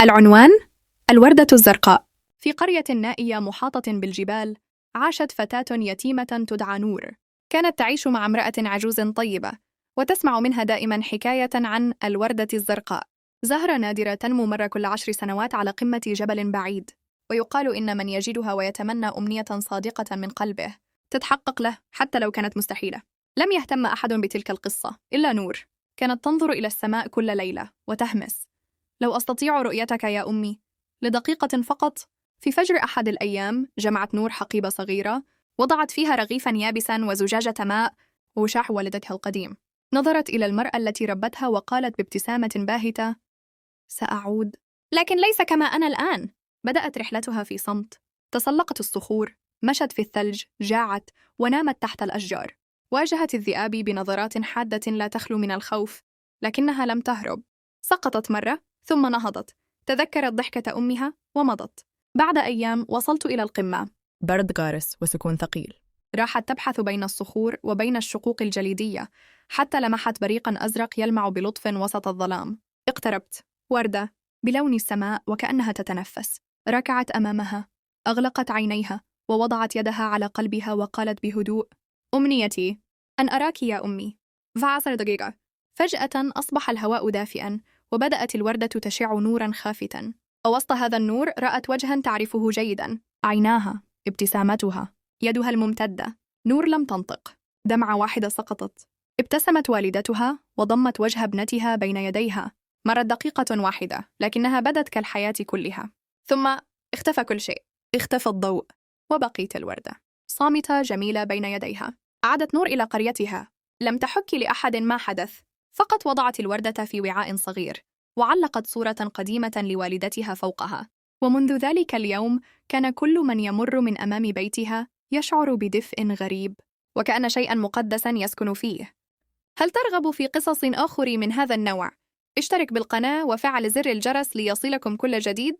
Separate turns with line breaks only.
العنوان: الوردة الزرقاء. في قرية نائية محاطة بالجبال، عاشت فتاة يتيمة تدعى نور. كانت تعيش مع امرأة عجوز طيبة، وتسمع منها دائما حكاية عن الوردة الزرقاء، زهرة نادرة تنمو مرة كل 10 سنوات على قمة جبل بعيد، ويقال إن من يجدها ويتمنى أمنية صادقة من قلبه تتحقق له حتى لو كانت مستحيلة. لم يهتم أحد بتلك القصة إلا نور. كانت تنظر إلى السماء كل ليلة وتهمس: لو أستطيع رؤيتك يا أمي لدقيقة فقط. في فجر أحد الأيام جمعت نور حقيبة صغيرة، وضعت فيها رغيفاً يابساً وزجاجة ماء ووشاح والدتها القديم. نظرت إلى المرأة التي ربتها وقالت بابتسامة باهتة: سأعود، لكن ليس كما أنا الآن. بدأت رحلتها في صمت، تسلقت الصخور، مشت في الثلج، جاعت ونامت تحت الأشجار. واجهت الذئاب بنظرات حادة لا تخلو من الخوف، لكنها لم تهرب. سقطت مرة ثم نهضت، تذكرت ضحكة أمها ومضت. بعد أيام وصلت إلى القمة.
برد قارس وسكون ثقيل.
راحت تبحث بين الصخور وبين الشقوق الجليدية حتى لمحت بريقاً أزرق يلمع بلطف وسط الظلام. اقتربت. وردة بلون السماء وكأنها تتنفس. ركعت أمامها، أغلقت عينيها ووضعت يدها على قلبها وقالت بهدوء: أمنيتي أن أراك يا أمي. في 10 دقيقة فجأة أصبح الهواء دافئاً، وبدأت الوردة تشع نوراً خافتاً. ووسط هذا النور رأت وجهاً تعرفه جيداً: عيناها، ابتسامتها، يدها الممتدة. نور لم تنطق، دمعة واحدة سقطت. ابتسمت والدتها وضمت وجه ابنتها بين يديها. مرت دقيقة واحدة، لكنها بدت كالحياة كلها. ثم اختفى كل شيء، اختفى الضوء، وبقيت الوردة صامتة جميلة بين يديها. عادت نور إلى قريتها، لم تحكي لأحد ما حدث، فقط وضعت الوردة في وعاء صغير، وعلقت صورة قديمة لوالدتها فوقها. ومنذ ذلك اليوم كان كل من يمر من أمام بيتها يشعر بدفء غريب، وكأن شيئاً مقدساً يسكن فيه. هل ترغب في قصص أخرى من هذا النوع؟ اشترك بالقناة وفعل زر الجرس ليصلكم كل جديد.